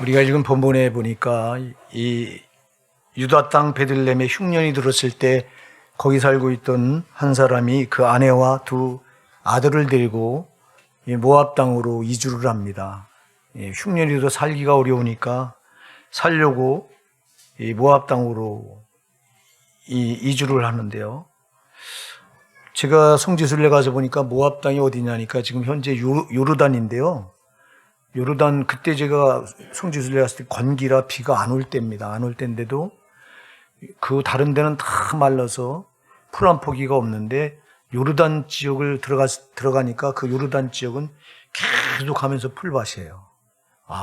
우리가 지금 본문에 보니까 이 유다 땅 베들레헴에 흉년이 들었을 때 거기 살고 있던 한 사람이 그 아내와 두 아들을 데리고 모압 땅으로 이주를 합니다. 흉년이 들어 살기가 어려우니까 살려고 모압 땅으로 이주를 하는데요. 제가 성지순례 가서 보니까 모압 땅이 어디냐니까 지금 현재 요르단인데요. 요르단, 그때 제가 성지순례 갔을 때 건기라 비가 안 올 때입니다. 안 올 때인데도 그 다른 데는 다 말라서 풀 한 포기가 없는데 요르단 지역을 들어가니까 그 요르단 지역은 계속 가면서 풀밭이에요.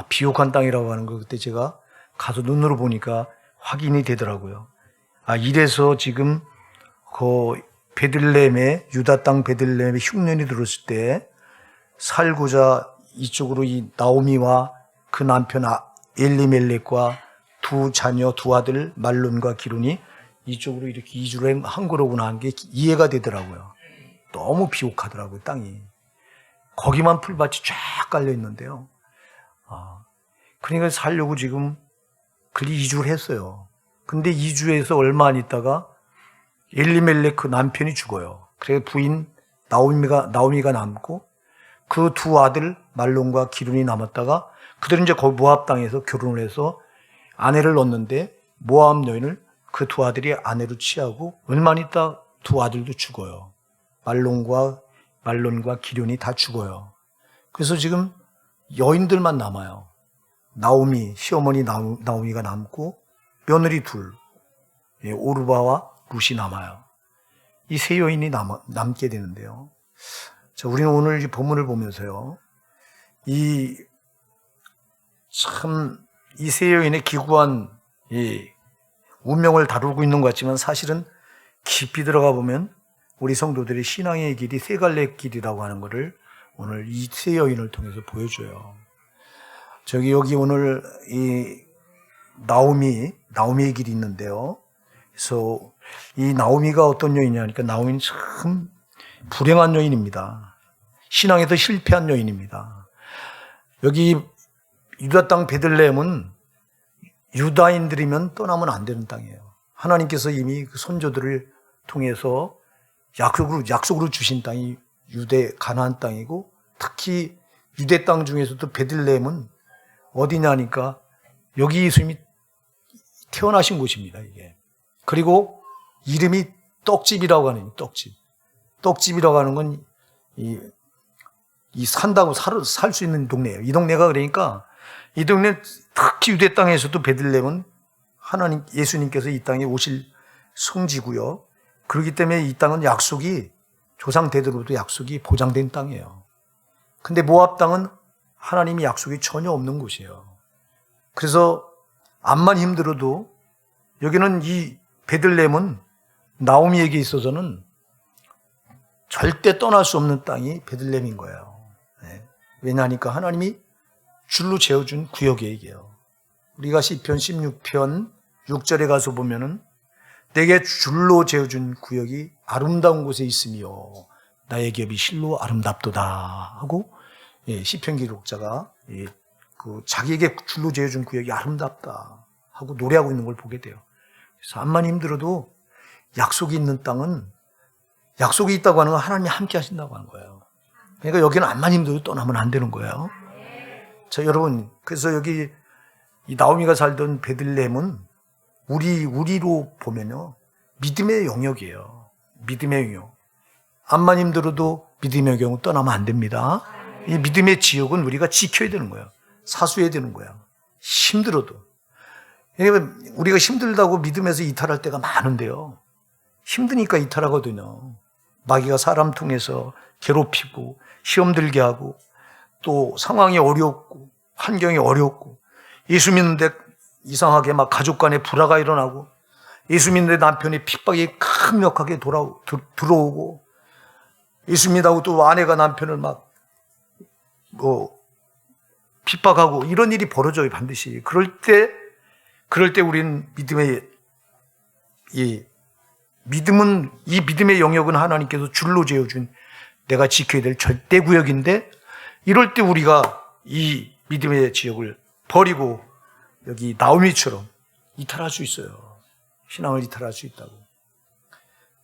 비옥한 땅이라고 하는 거 그때 제가 가서 눈으로 보니까 확인이 되더라고요. 이래서 지금 그 베들레헴에, 유다 땅 베들레헴에 흉년이 들었을 때 살고자 이쪽으로 이 나오미와 그 남편 엘리멜렉과 두 자녀, 두 아들 말론과 기론이 이쪽으로 이렇게 이주를 한 거로구나 하는 게 이해가 되더라고요. 너무 비옥하더라고요, 땅이. 거기만 풀밭이 쫙 깔려 있는데요. 그러니까 살려고 지금 이주를 했어요. 근데 이주해서 얼마 안 있다가 엘리멜렉 그 남편이 죽어요. 그래서 부인 나오미가 남고 그 두 아들 말론과 기론이 남았다가 그들은 이제 거기 모압 땅에서 결혼을 해서 아내를 얻는데 모압 여인을 그 두 아들이 아내로 취하고 얼마 안 있다 두 아들도 죽어요. 말론과 기론이 다 죽어요. 그래서 지금 여인들만 남아요. 나오미, 시어머니 나오미가 남고 며느리 둘, 오르바와 룻이 남아요. 이 세 여인이 남게 되는데요. 자, 우리는 오늘 이 본문을 보면서요, 이 세 여인의 기구한 이 운명을 다루고 있는 것 같지만 사실은 깊이 들어가 보면 우리 성도들의 신앙의 길이 세 갈래 길이라고 하는 것을 오늘 이 세 여인을 통해서 보여줘요. 여기 오늘 이 나오미의 길이 있는데요. 그래서 이 나오미가 어떤 여인이냐니까 나오미는 참 불행한 여인입니다. 신앙에서 실패한 여인입니다. 여기 유다 땅 베들레헴은 유다인들이면 떠나면 안 되는 땅이에요. 하나님께서 이미 그 선조들을 통해서 약속으로 주신 땅이 가나안 땅이고 특히 유대 땅 중에서도 베들레헴은 어디냐니까 여기 예수님이 태어나신 곳입니다. 이게. 그리고 이름이 떡집이라고 하는 떡집. 떡집이라고 하는 건 산다고 살 수 있는 동네예요. 이 동네가 그러니까 이 동네 특히 유대 땅에서도 베들레헴은 예수님께서 이 땅에 오실 성지고요. 그렇기 때문에 이 땅은 조상 대대로부터 약속이 보장된 땅이에요. 근데 모압 땅은 하나님이 약속이 전혀 없는 곳이에요. 그래서 암만 힘들어도 여기는 이 베들레헴은 나오미에게 있어서는 절대 떠날 수 없는 땅이 베들레헴인 거예요. 왜냐하니까 하나님이 줄로 재어준 구역에 얘기해요. 우리가 시편 16편 6절에 가서 보면은 내게 줄로 재어준 구역이 아름다운 곳에 있으며 나의 겹이 실로 아름답도다 하고 시편 기록자가 자기에게 줄로 재어준 구역이 아름답다 하고 노래하고 있는 걸 보게 돼요. 그래서 암만 힘들어도 약속이 있는 땅은 약속이 있다고 하는 건 하나님이 함께 하신다고 하는 거예요. 그러니까 여기는 암만 힘들어도 떠나면 안 되는 거예요. 자, 여러분, 그래서 여기 이 나오미가 살던 베들레헴은 우리로 보면요, 믿음의 영역이에요. 믿음의 영역. 암만 힘들어도 믿음의 영역은 떠나면 안 됩니다. 이 믿음의 지역은 우리가 지켜야 되는 거예요. 사수해야 되는 거예요. 힘들어도. 왜냐하면 우리가 힘들다고 믿음에서 이탈할 때가 많은데요. 힘드니까 이탈하거든요. 마귀가 사람 통해서 괴롭히고 시험 들게 하고 또 상황이 어렵고 환경이 어렵고 예수 믿는데 이상하게 막 가족 간에 불화가 일어나고 예수 믿는데 남편이 핍박이 강력하게 들어오고 예수 믿다고 또 아내가 남편을 막 핍박하고 이런 일이 벌어져요, 반드시. 그럴 때 우리는 이 믿음의 영역은 하나님께서 줄로 재어준 내가 지켜야 될 절대 구역인데 이럴 때 우리가 이 믿음의 지역을 버리고 여기 나오미처럼 이탈할 수 있어요. 신앙을 이탈할 수 있다고.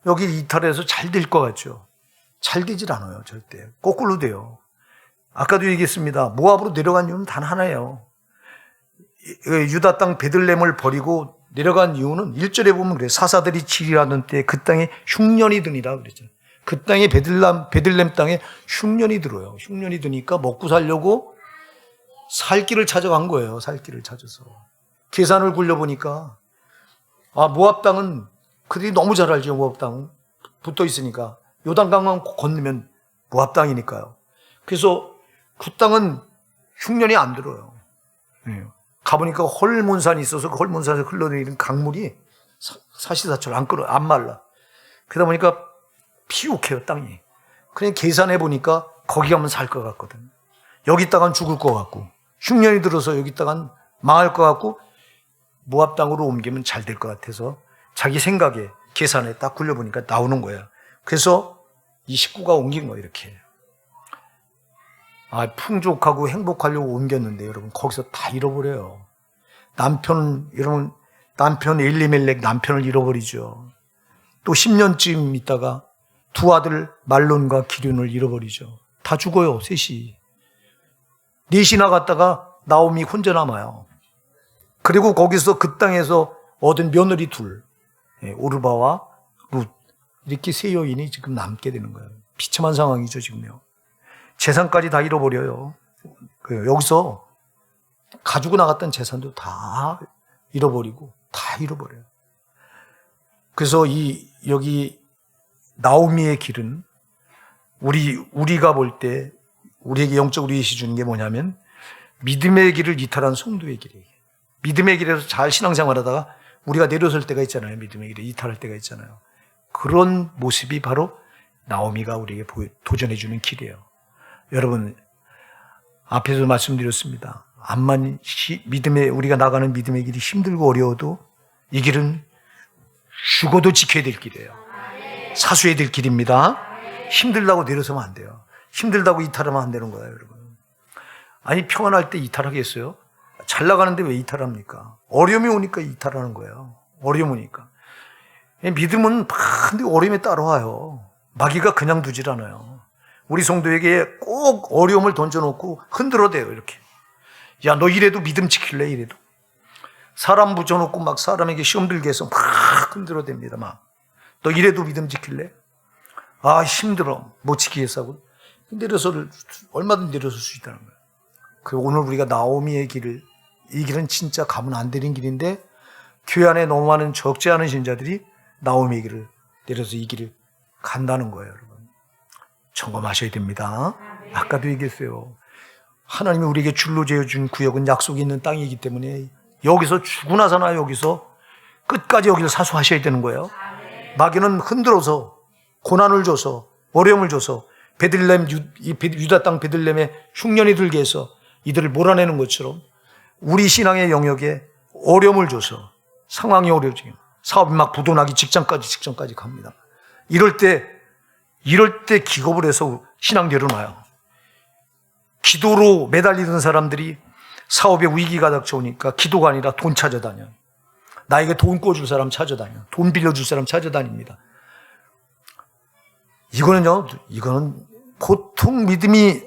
여기 이탈해서 잘 될 것 같죠? 잘 되질 않아요. 절대. 거꾸로 돼요. 아까도 얘기했습니다. 모압으로 내려간 이유는 단 하나예요. 유다 땅 베들렘을 버리고 내려간 이유는 1절에 보면 그래요. 사사들이 치리하던 때 그 땅에 흉년이 드니라 그랬죠. 그 땅에 베들렘 땅에 흉년이 들어요. 흉년이 드니까 먹고 살려고 살 길을 찾아간 거예요. 살 길을 찾아서. 계산을 굴려보니까 모압 땅은 그들이 너무 잘 알죠. 모압 땅은 붙어 있으니까 요단강만 건너면 모압 땅이니까요. 그래서 그 땅은 흉년이 안 들어요. 가보니까 헐몬산이 있어서 그 헐몬산에서 흘러내리는 강물이 사시사철 안 말라. 그러다 보니까 피옥해요, 땅이. 그냥 계산해 보니까 거기 가면 살 것 같거든. 여기 있다간 죽을 것 같고, 흉년이 들어서 여기 있다간 망할 것 같고, 모압 땅으로 옮기면 잘 될 것 같아서 자기 생각에 계산에 딱 굴려보니까 나오는 거야. 그래서 이 식구가 옮긴 거예요, 이렇게. 풍족하고 행복하려고 옮겼는데 여러분 거기서 다 잃어버려요. 남편 엘리멜렉 남편을 잃어버리죠. 또 10년쯤 있다가 두 아들 말론과 기륜을 잃어버리죠. 다 죽어요, 셋이. 넷이나 갔다가 나오미 혼자 남아요. 그리고 거기서 그 땅에서 얻은 며느리 둘, 오르바와 룻, 이렇게 세 여인이 지금 남게 되는 거예요. 비참한 상황이죠, 지금요. 재산까지 다 잃어버려요. 여기서 가지고 나갔던 재산도 다 잃어버리고 다 잃어버려요. 그래서 여기 나오미의 길은 우리가 볼 때 우리에게 영적으로 예시 주는 게 뭐냐면 믿음의 길을 이탈한 성도의 길이에요. 믿음의 길에서 잘 신앙생활하다가 우리가 내려설 때가 있잖아요. 믿음의 길에 이탈할 때가 있잖아요. 그런 모습이 바로 나오미가 우리에게 도전해 주는 길이에요. 여러분, 앞에서 말씀드렸습니다. 우리가 나가는 믿음의 길이 힘들고 어려워도 이 길은 죽어도 지켜야 될 길이에요. 사수해야 될 길입니다. 힘들다고 내려서면 안 돼요. 힘들다고 이탈하면 안 되는 거예요, 여러분. 아니, 평안할 때 이탈하겠어요? 잘 나가는데 왜 이탈합니까? 어려움이 오니까 이탈하는 거예요. 어려움 오니까. 믿음은 반드시 어려움에 따라와요. 마귀가 그냥 두질 않아요. 우리 성도에게 꼭 어려움을 던져놓고 흔들어대요, 이렇게. 야, 너 이래도 믿음 지킬래? 이래도. 사람 붙여놓고 막 사람에게 시험 들게 해서 막 흔들어댑니다, 막. 너 이래도 믿음 지킬래? 힘들어. 못 지키겠다고. 얼마든지 내려설 수 있다는 거예요. 오늘 우리가 나오미의 길을, 이 길은 진짜 가면 안 되는 길인데, 교회 안에 너무 많은 적지 않은 신자들이 나오미의 길을 내려서 이 길을 간다는 거예요, 여러분. 점검하셔야 됩니다. 아까도 얘기했어요. 하나님이 우리에게 줄로 재어준 구역은 약속이 있는 땅이기 때문에 여기서 죽고 나서나 여기서 끝까지 여기를 사수하셔야 되는 거예요. 마귀는 흔들어서 고난을 줘서 어려움을 줘서 유다 땅 베들렘에 흉년이 들게 해서 이들을 몰아내는 것처럼 우리 신앙의 영역에 어려움을 줘서 상황이 어려워지고 사업이 막 부도나기 직전까지 갑니다. 이럴 때 기겁을 해서 신앙 내려놔요. 기도로 매달리던 사람들이 사업에 위기가 닥쳐오니까 기도가 아니라 돈 찾아다녀. 나에게 돈 꿔줄 사람 찾아다녀. 돈 빌려줄 사람 찾아다닙니다. 이거는 보통 믿음이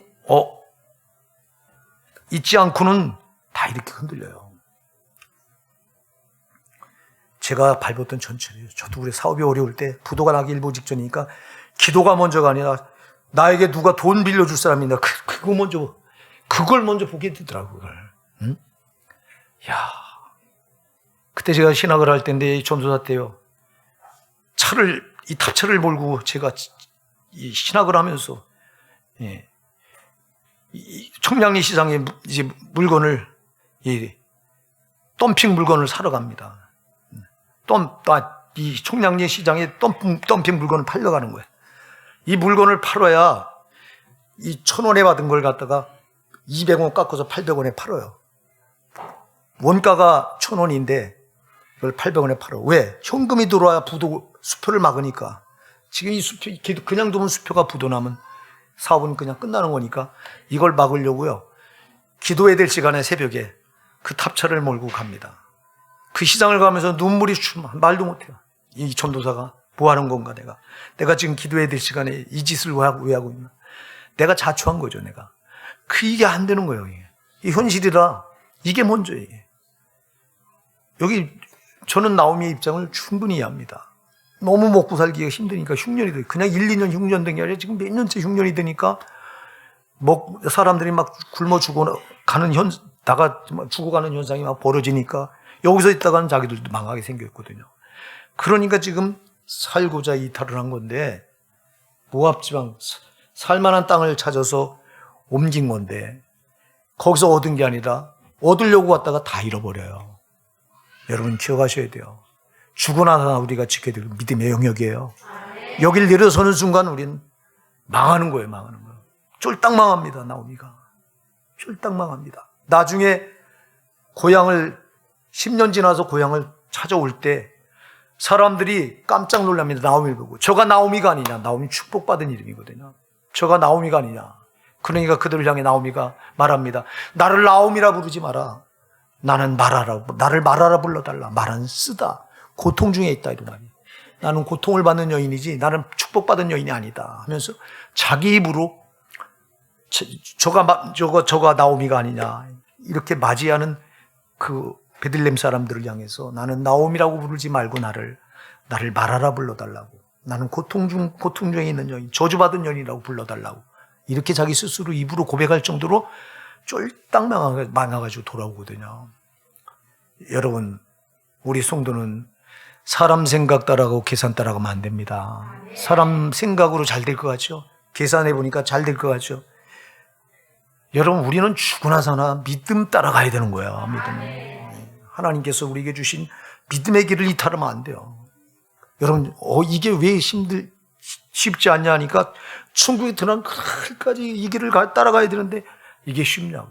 있지 않고는 다 이렇게 흔들려요. 제가 밟았던 전철이에요. 저도 우리 사업이 어려울 때 부도가 나기 일보 직전이니까 기도가 먼저가 아니라 나에게 누가 돈 빌려줄 사람이 있나 그걸 먼저 보게 되더라고요. 응? 야, 그때 제가 신학을 할 때인데 전도사 때요. 이 탑차를 몰고 제가 이 신학을 하면서 이 청량리 시장에 이제 물건을 덤핑 물건을 사러 갑니다. 이 청량리 시장에 덤핑 물건을 팔러 가는 거예요. 이 물건을 팔아야 이 1,000원에 받은 걸 갖다가 200원 깎아서 800원에 팔아요. 원가가 1,000원인데 이걸 800원에 팔아. 왜? 현금이 들어와야 수표를 막으니까. 지금 이 수표, 그냥 두면 수표가 부도나면 사업은 그냥 끝나는 거니까 이걸 막으려고요. 기도해야 될 시간에 새벽에 그 탑차를 몰고 갑니다. 그 시장을 가면서 눈물이 말도 못해요. 이 전도사가 뭐 하는 건가, 내가 지금 기도해야 될 시간에 이 짓을 왜 하고 있나. 내가 자초한 거죠, 내가. 이게 안 되는 거예요, 이게. 이 현실이라 이게 먼저예요, 이게. 여기 저는 나오미의 입장을 충분히 이해합니다. 너무 먹고 살기가 힘드니까 흉년이 돼. 그냥 1, 2년 흉년 된 게 아니라 지금 몇 년째 흉년이 되니까 사람들이 막 굶어 죽어가는 죽어가는 현상이 막 벌어지니까 여기서 있다가는 자기들도 망하게 생겼거든요. 그러니까 지금 살고자 이탈을 한 건데, 모압 지방 살만한 땅을 찾아서 옮긴 건데, 거기서 얻은 게 아니라 얻으려고 왔다가 다 잃어버려요. 여러분 기억하셔야 돼요. 죽고 나서 우리가 지켜야 될 믿음의 영역이에요. 여길 내려서는 순간 우리는 망하는 거예요. 쫄딱 망합니다. 나오미가 쫄딱 망합니다. 나중에 고향을 10년 지나서 고향을 찾아올 때 사람들이 깜짝 놀랍니다. 나오미를 보고. 저가 나오미가 아니냐. 나오미 축복받은 이름이거든요. 저가 나오미가 아니냐. 그러니까 그들을 향해 나오미가 말합니다. 나를 나오미라 부르지 마라. 나를 말하라 불러달라. 말은 쓰다. 고통 중에 있다, 이런 말이. 나는 고통을 받는 여인이지 나는 축복받은 여인이 아니다 하면서 자기 입으로 저가 나오미가 아니냐 이렇게 맞이하는 그 베들레헴 사람들을 향해서 나는 나오미라고 부르지 말고 나를 말하라 불러달라고. 나는 고통 중에 있는 여인, 저주받은 여인이라고 불러달라고. 이렇게 자기 스스로 입으로 고백할 정도로 쫄딱 망해가지고 돌아오거든요. 여러분, 우리 성도는 사람 생각 따라가고 계산 따라가면 안 됩니다. 사람 생각으로 잘 될 것 같죠? 계산해 보니까 잘 될 것 같죠? 여러분, 우리는 죽으나 사나 믿음 따라가야 되는 거야. 믿음. 하나님께서 우리에게 주신 믿음의 길을 이탈하면 안 돼요. 여러분, 이게 왜 쉽지 않냐 하니까 천국에 들어간 끝까지 이 길을 따라가야 되는데 이게 쉽냐고.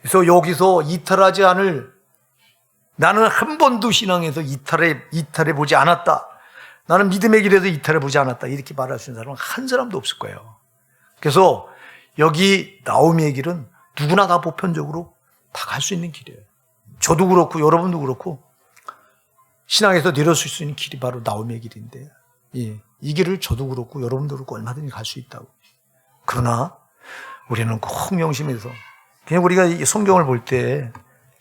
그래서 여기서 이탈하지 않을, 나는 한 번도 신앙에서 이탈해 보지 않았다. 나는 믿음의 길에서 이탈해 보지 않았다. 이렇게 말할 수 있는 사람은 한 사람도 없을 거예요. 그래서 여기 나오미의 길은 누구나 다 보편적으로 다 갈 수 있는 길이에요. 저도 그렇고 여러분도 그렇고 신앙에서 내려올 수 있는 길이 바로 나오미의 길인데, 이 길을 저도 그렇고 여러분도 그렇고 얼마든지 갈 수 있다고. 그러나 우리는 꼭 명심해서, 그냥 우리가 이 성경을 볼 때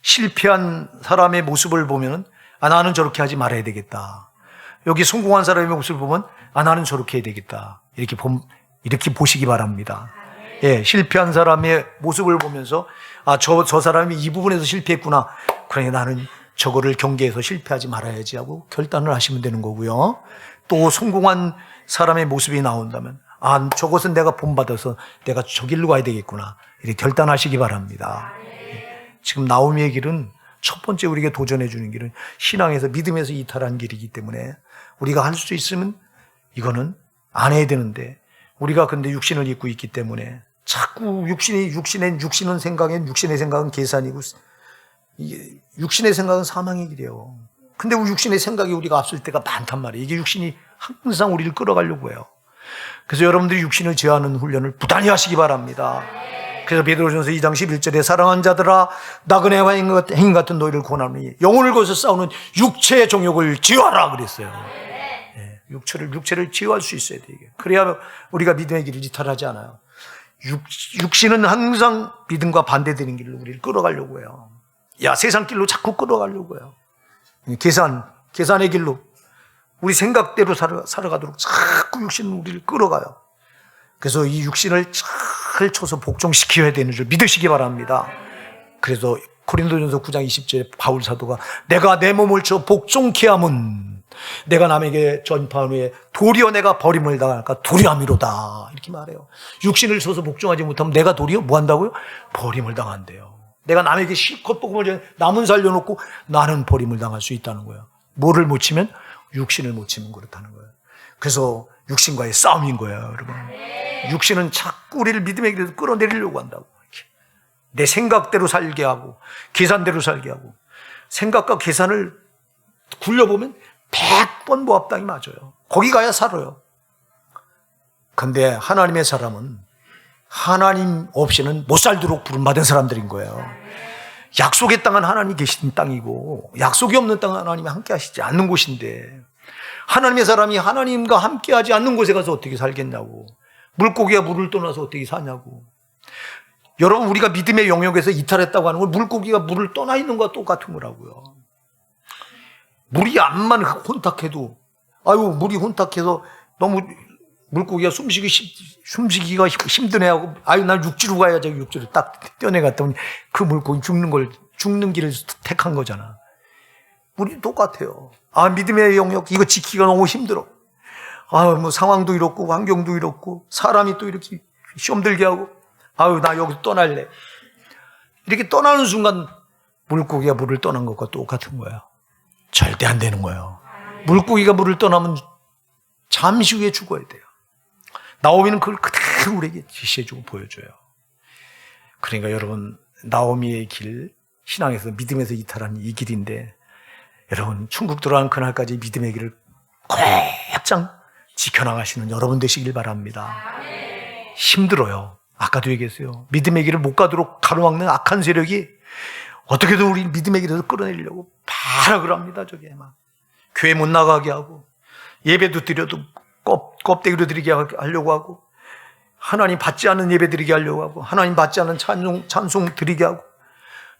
실패한 사람의 모습을 보면 나는 저렇게 하지 말아야 되겠다. 여기 성공한 사람의 모습을 보면 나는 저렇게 해야 되겠다. 이렇게 보시기 바랍니다. 실패한 사람의 모습을 보면서 저 사람이 이 부분에서 실패했구나. 그러니 나는 저거를 경계해서 실패하지 말아야지 하고 결단을 하시면 되는 거고요. 또 성공한 사람의 모습이 나온다면 저것은 내가 본받아서 내가 저 길로 가야 되겠구나. 이렇게 결단하시기 바랍니다. 지금 나오미의 길은 첫 번째 우리에게 도전해 주는 길은 신앙에서 믿음에서 이탈한 길이기 때문에 우리가 할 수 있으면 이거는 안 해야 되는데, 우리가 근데 육신을 입고 있기 때문에 자꾸 육신의 생각은 계산이고 육신의 생각은 사망의 길이에요. 근데 우리 육신의 생각이 우리가 앞설 때가 많단 말이에요. 이게 육신이 항상 우리를 끌어가려고 해요. 그래서 여러분들이 육신을 제어하는 훈련을 부단히 하시기 바랍니다. 그래서 베드로전서 2장 11절에 사랑하는 자들아 나그네와 행인 같은 너희를 권하노니 영혼을 거서 싸우는 육체의 정욕을 제어하라 그랬어요. 육체를 제어할 수 있어야 돼. 이게. 그래야 우리가 믿음의 길을 이탈하지 않아요. 육신은 항상 믿음과 반대되는 길로 우리를 끌어가려고 해요. 세상 길로 자꾸 끌어가려고 해요. 계산의 길로 우리 생각대로 살아가도록 자꾸 육신은 우리를 끌어가요. 그래서 이 육신을 잘 쳐서 복종시켜야 되는 줄 믿으시기 바랍니다. 그래서 고린도전서 9장 20절에 바울 사도가 내가 내 몸을 쳐 복종케 함은 내가 남에게 전파한 후에 도리어 내가 버림을 당할까 두려움이로다 이렇게 말해요. 육신을 쳐서 복종하지 못하면 내가 도리어 뭐 한다고요? 버림을 당한대요. 내가 남에게 실컷 복음을 남은 살려놓고 나는 버림을 당할 수 있다는 거예요. 뭐를 못 치면? 육신을 못 치면 그렇다는 거예요. 그래서 육신과의 싸움인 거예요, 여러분. 육신은 자꾸 우리를 믿음의 길에서 끌어내리려고 한다고. 내 생각대로 살게 하고 계산대로 살게 하고, 생각과 계산을 굴려보면 100번 모압당이 맞아요. 거기 가야 살아요. 근데 하나님의 사람은 하나님 없이는 못 살도록 부름받은 사람들인 거예요. 약속의 땅은 하나님이 계신 땅이고 약속이 없는 땅은 하나님이 함께 하시지 않는 곳인데 하나님의 사람이 하나님과 함께하지 않는 곳에 가서 어떻게 살겠냐고. 물고기가 물을 떠나서 어떻게 사냐고. 여러분, 우리가 믿음의 영역에서 이탈했다고 하는 건 물고기가 물을 떠나 있는 것과 똑같은 거라고요. 물이 암만 혼탁해도 물이 혼탁해서 너무 물고기가 숨쉬기가 힘드네 하고 난 육지로 가야지. 육지로 딱 뛰어내갔다 보니 그 물고기 죽는 길을 택한 거잖아. 우리 똑같아요. 믿음의 영역 이거 지키기가 너무 힘들어. 뭐 상황도 이렇고 환경도 이렇고 사람이 또 이렇게 시험 들게 하고 나 여기서 떠날래. 이렇게 떠나는 순간 물고기가 물을 떠난 것과 똑같은 거야. 절대 안 되는 거예요. 물고기가 물을 떠나면 잠시 후에 죽어야 돼요. 나오미는 그걸 그대로 우리에게 지시해주고 보여줘요. 그러니까 여러분, 나오미의 길, 신앙에서 믿음에서 이탈한 이 길인데 여러분, 천국 들어가는 그날까지 믿음의 길을 곧장 지켜나가시는 여러분 되시길 바랍니다. 힘들어요. 아까도 얘기했어요. 믿음의 길을 못 가도록 가로막는 악한 세력이 어떻게든 우리 믿음의 길에서 끌어내려고 발악을 합니다. 저게 막 교회 못 나가게 하고 예배도 드려도 껍데기로 드리게 하려고 하고 하나님 받지 않는 예배 드리게 하려고 하고 하나님 받지 않는 찬송 드리게 하고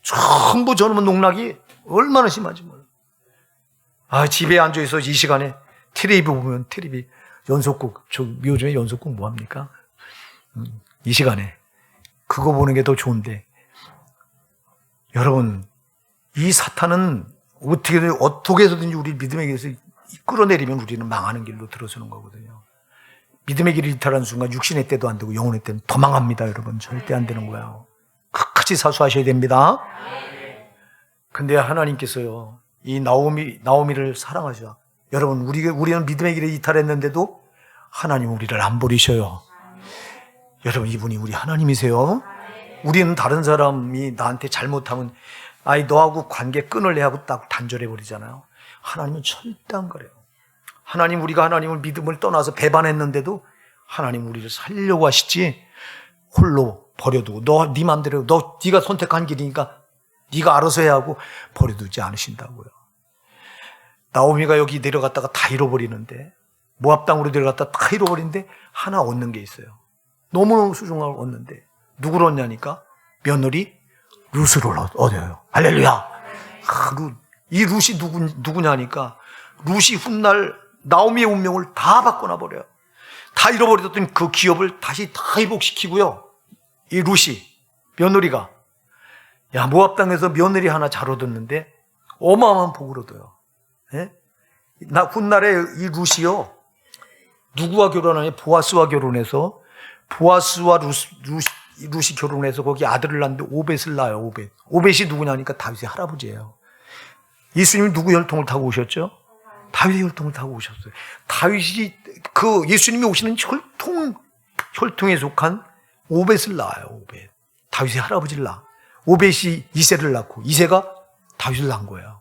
전부 저놈의 농락이 얼마나 심한지 몰라요. 집에 앉아있어 이 시간에 텔레비 보면 텔레비 연속곡, 요즘에 연속곡 뭐합니까? 이 시간에 그거 보는 게 더 좋은데 여러분, 이 사탄은 어떻게 해서든지 우리 믿음의 길에서 끌어내리면 우리는 망하는 길로 들어서는 거거든요. 믿음의 길을 이탈하는 순간 육신의 때도 안 되고 영혼의 때는 더 망합니다. 여러분, 절대 안 되는 거예요. 끝까지 사수하셔야 됩니다. 근데 하나님께서요, 이 나오미를 사랑하셔. 여러분, 우리는 믿음의 길에 이탈했는데도 하나님 우리를 안 버리셔요. 여러분, 이분이 우리 하나님이세요. 우리는 다른 사람이 나한테 잘못하면 너하고 관계 끊을래 하고 딱 단절해 버리잖아요. 하나님은 절대 안 그래요. 우리가 하나님을 믿음을 떠나서 배반했는데도 하나님 우리를 살려고 하시지 홀로 버려두고 네 맘대로 네가 선택한 길이니까 네가 알아서 해야 하고 버려두지 않으신다고요. 나오미가 여기 내려갔다가 다 잃어버리는데 모압 땅으로 내려갔다가 다 잃어버리는데 하나 얻는 게 있어요. 너무너무 소중한 걸 얻는데 누구를 얻냐니까 며느리 룻을 얻어요. 할렐루야. 이 룻이 누구냐니까 룻이 훗날 나오미의 운명을 다 바꿔놔 버려요. 다 잃어버렸던 그 기업을 다시 다 회복시키고요. 이 룻이 며느리가 모압 땅에서 며느리 하나 잘 얻었는데 어마어마한 복을 얻어요. 예? 훗날에 이 룻이요 누구와 결혼하냐? 보아스와 결혼해서 보아스와 룻이 결혼해서 거기 아들을 낳는데 오벳을 낳아요. 오벳이 누구냐니까 다윗의 할아버지예요. 예수님이 누구 혈통을 타고 오셨죠? 다윗의 혈통을 타고 오셨어요. 다윗이 예수님이 오시는 혈통에 속한 오벳을 낳아요. 오벳. 다윗의 할아버지를 낳아. 오벳이 이새를 낳고 이새가 다윗을 낳은 거예요.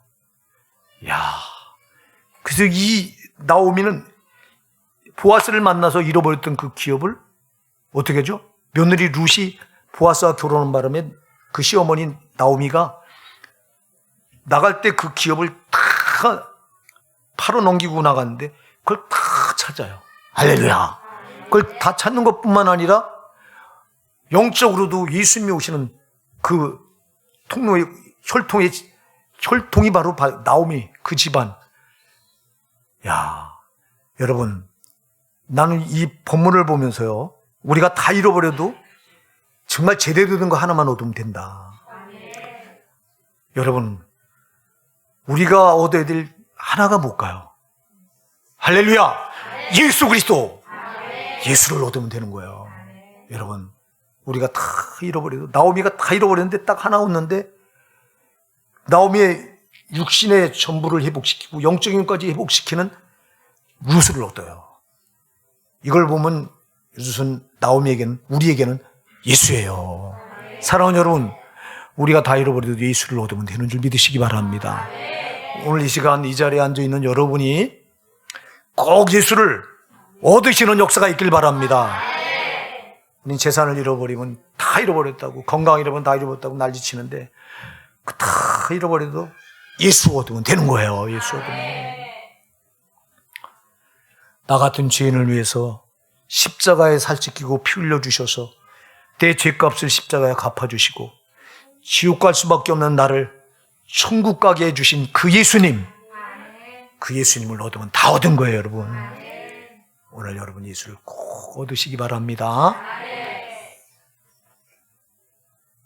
그래서 이 나오미는 보아스를 만나서 잃어버렸던 그 기업을 어떻게 하죠? 며느리 룻이 보아스와 결혼한 바람에 그 시어머니 나오미가 나갈 때 그 기업을 다 팔아 넘기고 나갔는데 그걸 다 찾아요. 할렐루야. 그걸 다 찾는 것뿐만 아니라 영적으로도 예수님이 오시는 그 혈통이 바로 나오미 그 집안. 여러분, 나는 이 본문을 보면서요, 우리가 다 잃어버려도 정말 제대로 된 거 하나만 얻으면 된다. 여러분, 우리가 얻어야 될 하나가 뭘까요? 할렐루야! 예수 그리스도! 예수를 얻으면 되는 거예요. 여러분, 우리가 다 잃어버려도, 나오미가 다 잃어버렸는데 딱 하나 얻는데 나오미의 육신의 전부를 회복시키고 영적인 것까지 회복시키는 룻을 얻어요. 이걸 보면 룻은 나오미에게는, 우리에게는 예수예요. 사랑하는 여러분, 우리가 다 잃어버려도 예수를 얻으면 되는 줄 믿으시기 바랍니다. 오늘 이 시간 이 자리에 앉아있는 여러분이 꼭 예수를 얻으시는 역사가 있길 바랍니다. 우리 재산을 잃어버리면 다 잃어버렸다고, 건강 잃어버리면 다 잃어버렸다고 난리치는데 다 잃어버려도 예수 얻으면 되는 거예요. 예수 얻으면. 나 같은 죄인을 위해서 십자가에 살찌 끼고 피 흘려주셔서 내 죄값을 십자가에 갚아주시고 지옥 갈 수밖에 없는 나를 천국 가게 해주신 그 예수님, 그 예수님을 얻으면 다 얻은 거예요, 여러분. 오늘 여러분 예수를 꼭 얻으시기 바랍니다.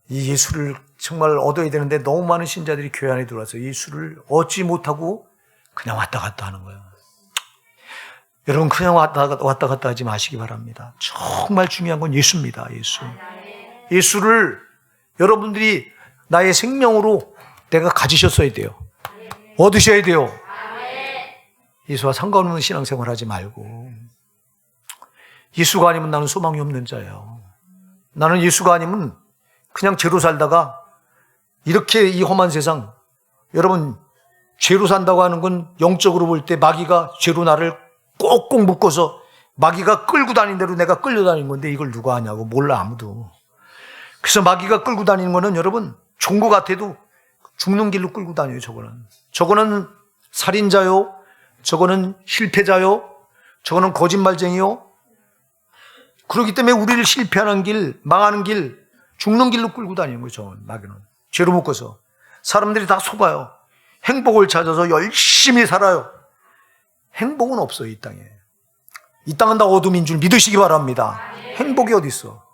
이 예수를 정말 얻어야 되는데 너무 많은 신자들이 교회 안에 들어와서 예수를 얻지 못하고 그냥 왔다 갔다 하는 거예요. 여러분 그냥 왔다 갔다 하지 마시기 바랍니다. 정말 중요한 건 예수입니다. 예수. 예수를 여러분들이 나의 생명으로 내가 가지셨어야 돼요. 얻으셔야 돼요. 예수와 상관없는 신앙생활 하지 말고. 예수가 아니면 나는 소망이 없는 자예요. 나는 예수가 아니면 그냥 죄로 살다가 이렇게 이 험한 세상, 여러분 죄로 산다고 하는 건 영적으로 볼 때 마귀가 죄로 나를 꼭꼭 묶어서 마귀가 끌고 다니는 대로 내가 끌려다니는 건데 이걸 누가 하냐고. 몰라 아무도. 그래서 마귀가 끌고 다니는 거는 여러분 좋은 것 같아도 죽는 길로 끌고 다녀요. 저거는 살인자요, 저거는 실패자요, 저거는 거짓말쟁이요. 그렇기 때문에 우리를 실패하는 길, 망하는 길, 죽는 길로 끌고 다니는 거죠. 마귀는 죄로 묶어서 사람들이 다 속아요. 행복을 찾아서 열심히 살아요. 행복은 없어요. 이 땅에. 이 땅은 다 어둠인 줄 믿으시기 바랍니다. 행복이 어디 있어?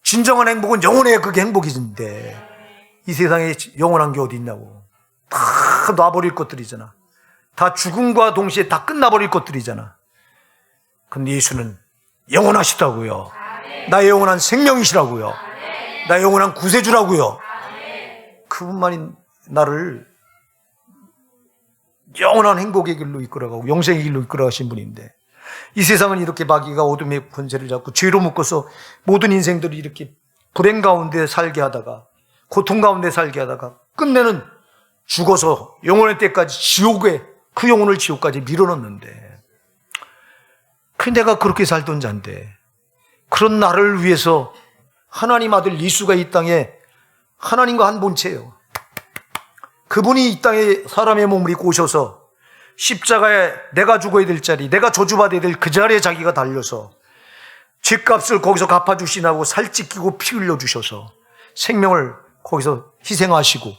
진정한 행복은 영혼의 그게 행복인데 이 세상에 영원한 게 어디 있냐고. 다 놔버릴 것들이잖아. 다 죽음과 동시에 다 끝나버릴 것들이잖아. 근데 예수는 영원하시다고요. 나의 영원한 생명이시라고요. 나의 영원한 구세주라고요. 그분만이 나를 영원한 행복의 길로 이끌어가고 영생의 길로 이끌어가신 분인데 이 세상은 이렇게 마귀가 어둠의 권세를 잡고 죄로 묶어서 모든 인생들이 이렇게 불행 가운데 살게 하다가 고통 가운데 살게 하다가 끝내는 죽어서 영원의 때까지 지옥에 그 영혼을 지옥까지 밀어넣는데 그 내가 그렇게 살던 자인데 그런 나를 위해서 하나님 아들 예수가 이 땅에 하나님과 한 본체예요. 그분이 이 땅에 사람의 몸을 입고 오셔서 십자가에 내가 죽어야 될 자리, 내가 저주받아야 될 그 자리에 자기가 달려서 죄값을 거기서 갚아주시나고 살찌끼고 피 흘려주셔서 생명을 거기서 희생하시고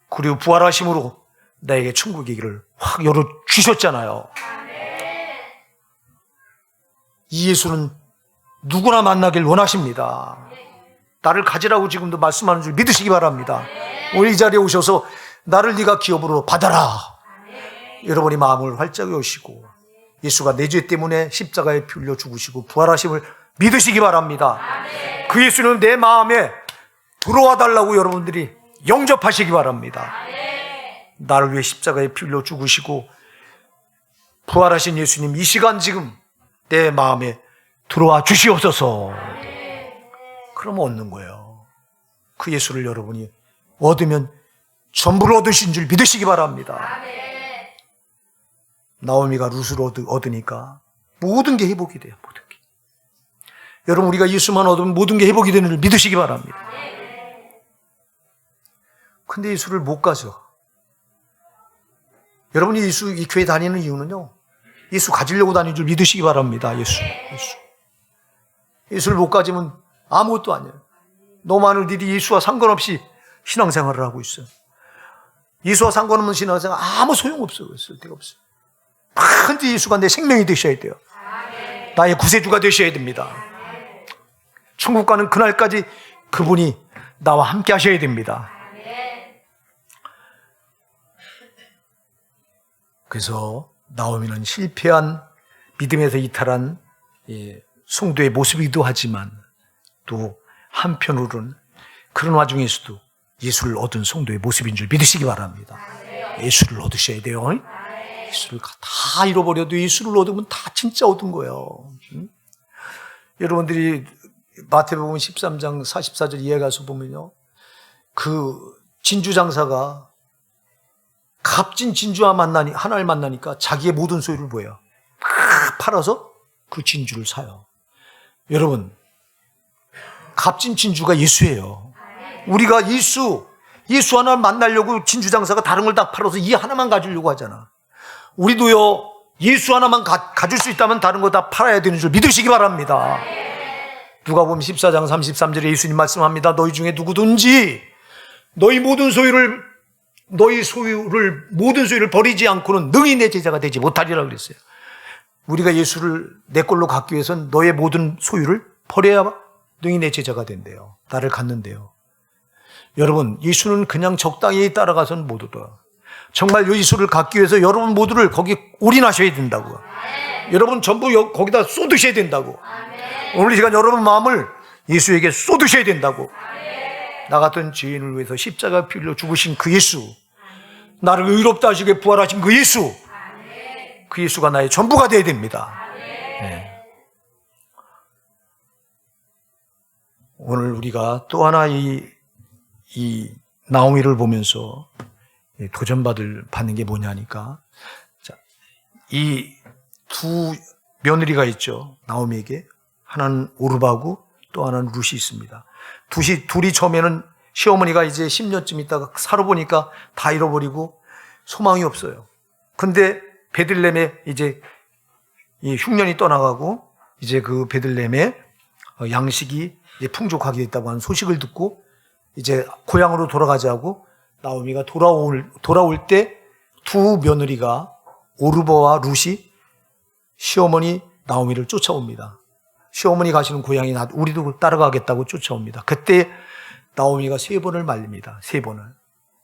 그리고 부활하심으로 나에게 천국의 길을 확 열어주셨잖아요. 이 예수는 누구나 만나길 원하십니다. 나를 가지라고 지금도 말씀하는 줄 믿으시기 바랍니다. 오늘 이 자리에 오셔서 나를 네가 기업으로 받아라. 여러분이 마음을 활짝 여시고 예수가 내 죄 때문에 십자가에 피 흘려 죽으시고 부활하심을 믿으시기 바랍니다. 그 예수는 내 마음에 들어와 달라고 여러분들이 영접하시기 바랍니다. 나를 위해 십자가에 피 흘려 죽으시고 부활하신 예수님 이 시간 지금 내 마음에 들어와 주시옵소서. 그러면 얻는 거예요. 그 예수를 여러분이 얻으면 전부를 얻으신 줄 믿으시기 바랍니다. 나오미가 룻을 얻으니까 모든 게 회복이 돼요. 모든 게. 여러분 우리가 예수만 얻으면 모든 게 회복이 되는 줄 믿으시기 바랍니다. 근데 예수를 못 가져. 여러분이 이 교회 다니는 이유는요, 예수 가지려고 다니는 줄 믿으시기 바랍니다. 예수를 못 가지면 아무것도 아니에요. 너무 많은 일이 예수와 상관없이 신앙생활을 하고 있어요. 예수와 상관없는 신앙생활 아무 소용없어요. 쓸데가 없어요. 반드시 예수가 내 생명이 되셔야 돼요. 나의 구세주가 되셔야 됩니다. 천국 가는 그날까지 그분이 나와 함께 하셔야 됩니다. 그래서 나오미는 실패한, 믿음에서 이탈한 성도의 모습이기도 하지만 또 한편으로는 그런 와중에서도 예수를 얻은 성도의 모습인 줄 믿으시기 바랍니다. 예수를 얻으셔야 돼요. 예수를 다 잃어버려도 예수를 얻으면 다 진짜 얻은 거예요. 여러분들이 마태복음 13장 44절 이해 가서 보면요, 그 진주 장사가 값진 진주와 하나를 만나니까 자기의 모든 소유를 뭐예요? 팔아서 그 진주를 사요. 여러분, 값진 진주가 예수예요. 우리가 예수 하나 만나려고 진주장사가 다른 걸 다 팔아서 이 하나만 가지려고 하잖아. 우리도요, 예수 하나만 가질 수 있다면 다른 거 다 팔아야 되는 줄 믿으시기 바랍니다. 누가복음 14장 33절에 예수님 말씀합니다. 너희 중에 누구든지 너희 모든 소유를 버리지 않고는 능히 내 제자가 되지 못하리라 그랬어요. 우리가 예수를 내 걸로 갖기 위해서는 너의 모든 소유를 버려야 능히 내 제자가 된대요. 나를 갖는데요. 여러분, 예수는 그냥 적당히 따라가서는 못 얻어요. 정말 예수를 갖기 위해서 여러분 모두를 거기 올인하셔야 된다고요. 여러분 전부 거기다 쏟으셔야 된다고. 오늘 이 시간 여러분 마음을 예수에게 쏟으셔야 된다고. 나 같은 죄인을 위해서 십자가 피 흘려 죽으신 그 예수, 나를 의롭다 하시게 부활하신 그 예수, 그 예수가 나의 전부가 되어야 됩니다. 네. 오늘 우리가 또 하나 이 나오미를 보면서 받는 게 뭐냐니까, 이 두 며느리가 있죠. 나오미에게 하나는 오르바고 또 하나는 룻이 있습니다. 둘이 처음에는 시어머니가 이제 10년쯤 있다가 살아보니까 다 잃어버리고 소망이 없어요. 근데 베들레헴에 이제 이 흉년이 떠나가고 이제 그 베들레헴에 양식이 이제 풍족하게 됐다고 하는 소식을 듣고 이제 고향으로 돌아가자고 나오미가 돌아올 때 두 며느리가 오르바와 룻이 시어머니 나오미를 쫓아옵니다. 시어머니 가시는 고향이 우리도 따라가겠다고 쫓아옵니다. 그때 나오미가 3번을 말립니다. 3번을.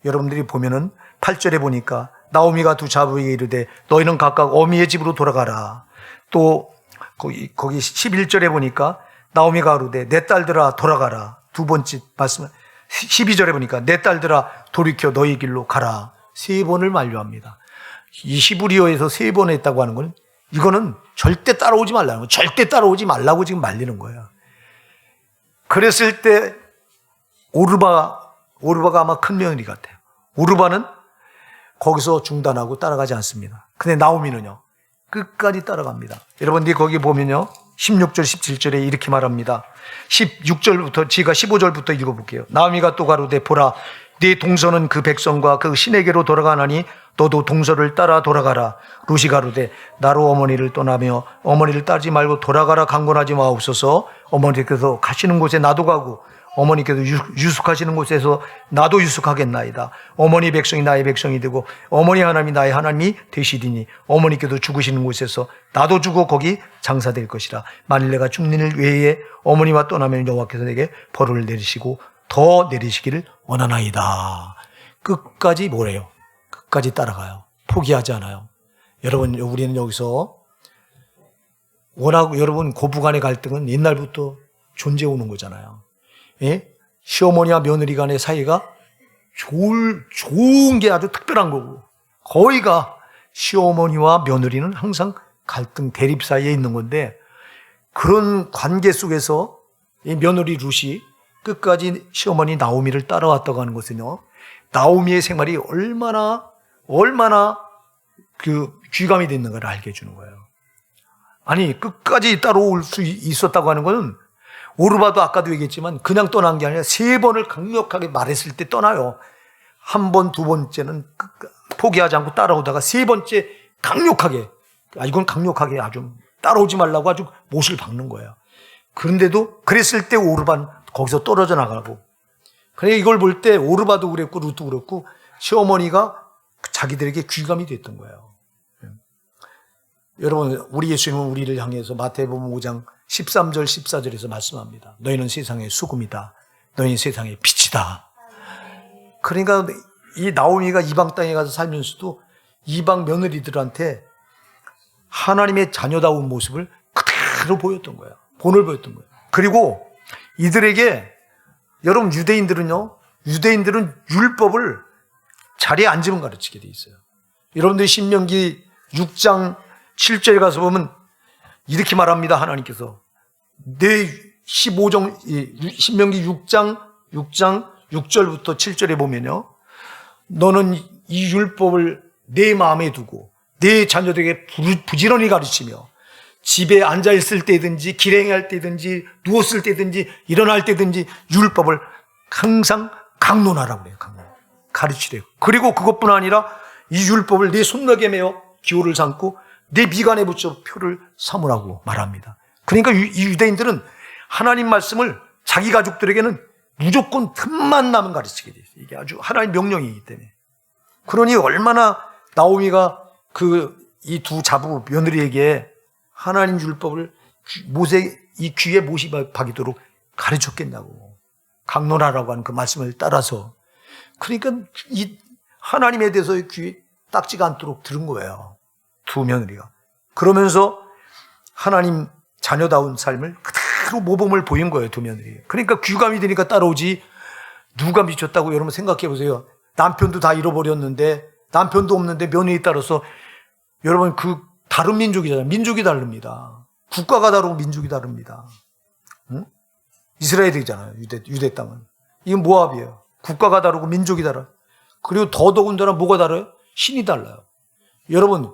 여러분들이 보면은 8절에 보니까 나오미가 두 자부에게 이르되 너희는 각각 어미의 집으로 돌아가라. 또 거기 11절에 보니까 나오미가 이르되 내 딸들아 돌아가라. 두 번째 말씀 12절에 보니까 내 딸들아 돌이켜 너희 길로 가라. 3번을 만류합니다. 이 히브리어에서 3번 했다고 하는 건 이거는 절대 따라오지 말라는 거예요. 절대 따라오지 말라고 지금 말리는 거예요. 그랬을 때 오르바가 아마 큰 며느리 같아요. 오르바는 거기서 중단하고 따라가지 않습니다. 근데 나오미는요, 끝까지 따라갑니다. 여러분들이 거기 보면요, 16절, 17절에 이렇게 말합니다. 16절부터, 제가 15절부터 읽어볼게요. 나오미가 또 가로되 보라, 네 동서는 그 백성과 그 신에게로 돌아가나니 너도 동서를 따라 돌아가라. 룻이 가로되 나로 어머니를 떠나며 어머니를 따르지 말고 돌아가라 강권하지 마옵소서. 어머니께서 가시는 곳에 나도 가고 어머니께서 유숙하시는 곳에서 나도 유숙하겠나이다. 어머니 백성이 나의 백성이 되고 어머니 하나님이 나의 하나님이 되시리니 어머니께서 죽으시는 곳에서 나도 죽어 거기 장사될 것이라. 만일 내가 죽는 일 외에 어머니와 떠나면 여호와께서 내게 벌을 내리시고 더 내리시기를 원하나이다. 끝까지 뭐래요? 끝까지 따라가요. 포기하지 않아요. 여러분, 우리는 여기서 워낙 여러분 고부간의 갈등은 옛날부터 존재해 오는 거잖아요. 예? 시어머니와 며느리 간의 사이가 좋은 게 아주 특별한 거고, 거의가 시어머니와 며느리는 항상 갈등, 대립 사이에 있는 건데, 그런 관계 속에서 이 며느리 룻이 끝까지 시어머니 나오미를 따라왔다고 하는 것은요, 나오미의 생활이 얼마나 그 귀감이 됐는가를 알게 해주는 거예요. 아니, 끝까지 따라올 수 있었다고 하는 것은 오르바도 아까도 얘기했지만 그냥 떠난 게 아니라 3번을 강력하게 말했을 때 떠나요. 한 번, 두 번째는 포기하지 않고 따라오다가 3번째 강력하게, 이건 강력하게 아주 따라오지 말라고 아주 못을 박는 거예요. 그런데도 그랬을 때 오르바는 거기서 떨어져 나가고, 그러니까 이걸 볼 때 오르바도 그랬고 룻도 그랬고 시어머니가 자기들에게 귀감이 됐던 거예요. 여러분, 우리 예수님은 우리를 향해서 마태복음 5장 13절 14절에서 말씀합니다. 너희는 세상의 수금이다. 너희는 세상의 빛이다. 그러니까 이 나오미가 이방 땅에 가서 살면서도 이방 며느리들한테 하나님의 자녀다운 모습을 그대로 보였던 거예요. 본을 보였던 거예요. 그리고 이들에게, 여러분 유대인들은 율법을 자리에 앉으면 가르치게 돼 있어요. 여러분들 신명기 6장 7절에 가서 보면 이렇게 말합니다. 하나님께서 내 15정 신명기 6장 6절부터 7절에 보면요, 너는 이 율법을 내 마음에 두고 내 자녀들에게 부지런히 가르치며 집에 앉아있을 때든지 길 행할 때든지 누웠을 때든지 일어날 때든지 율법을 항상 강론하라고 그래요. 가르치래요. 그리고 그것뿐 아니라 이 율법을 내 손목에 매어 기호를 삼고 내 미간에 붙여 표를 삼으라고 말합니다. 그러니까 이 유대인들은 하나님 말씀을 자기 가족들에게는 무조건 틈만 나면 가르치게 돼 있어요. 이게 아주 하나님 명령이기 때문에. 그러니 얼마나 나오미가 이 두 자부 며느리에게 하나님 율법을 모세 이 귀에 못이 박이도록 가르쳤겠냐고. 강론하라고 하는 그 말씀을 따라서. 그러니까 이 하나님에 대해서 귀에 딱지가 않도록 들은 거예요. 두 며느리가. 그러면서 하나님 자녀다운 삶을 그대로 모범을 보인 거예요, 두 며느리. 그러니까 귀감이 되니까 따라오지. 누가 미쳤다고 여러분 생각해 보세요. 남편도 다 잃어버렸는데, 남편도 없는데 며느리 따라서. 여러분 다른 민족이잖아요. 민족이 다릅니다. 국가가 다르고 민족이 다릅니다. 응? 이스라엘이잖아요. 유대 땅은. 이건 모압이에요. 국가가 다르고 민족이 달라요. 그리고 더더군다나 뭐가 달라요? 신이 달라요. 여러분,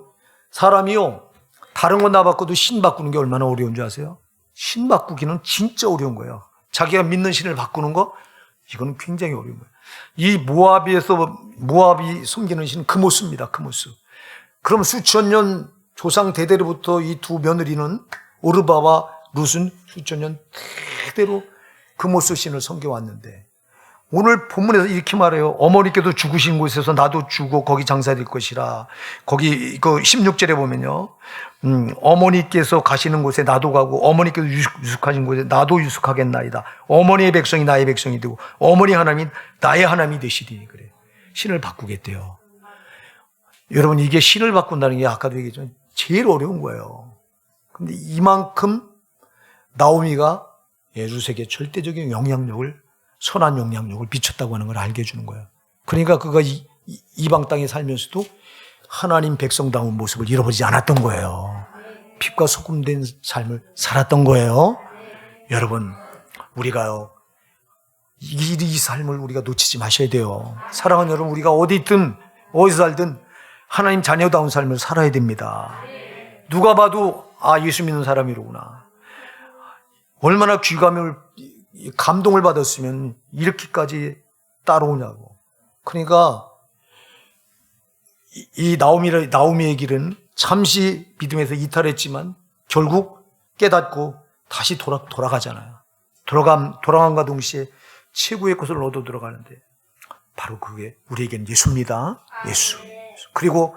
사람이요, 다른 건 다 바꿔도 신 바꾸는 게 얼마나 어려운 줄 아세요? 신 바꾸기는 진짜 어려운 거예요. 자기가 믿는 신을 바꾸는 거, 이거는 굉장히 어려운 거예요. 이 모압이 섬기는 신은 크모스입니다. 크모스. 그럼 수천 년 조상 대대로부터 이 두 며느리는 오르바와 룻은 수천 년 대대로 크모스 신을 섬겨왔는데, 오늘 본문에서 이렇게 말해요. 어머니께도 죽으신 곳에서 나도 죽고 거기 장사될 것이라. 거기 16절에 보면요, 어머니께서 가시는 곳에 나도 가고 어머니께서 유숙하신 곳에 나도 유숙하겠나이다. 어머니의 백성이 나의 백성이 되고 어머니 하나님이 나의 하나님이 되시리니. 그래요. 신을 바꾸겠대요. 여러분, 이게 신을 바꾼다는 게 아까도 얘기했지만 제일 어려운 거예요. 근데 이만큼 나오미가 룻에게 절대적인 영향력을, 선한 영향력을 미쳤다고 하는 걸 알게 해주는 거예요. 그러니까 그가 이방 땅에 살면서도 하나님 백성다운 모습을 잃어버리지 않았던 거예요. 빛과 소금 된 삶을 살았던 거예요. 여러분, 우리가요, 이 삶을 우리가 놓치지 마셔야 돼요. 사랑하는 여러분, 우리가 어디 있든 어디서 살든 하나님 자녀다운 삶을 살아야 됩니다. 누가 봐도 예수 믿는 사람이로구나. 얼마나 감동을 받았으면 이렇게까지 따라오냐고. 그러니까 이 나오미의 길은 잠시 믿음에서 이탈했지만 결국 깨닫고 다시 돌아가잖아요. 돌아간과 동시에 최고의 것을 얻어 들어가는데, 바로 그게 우리에게는 예수입니다. 예수. 그리고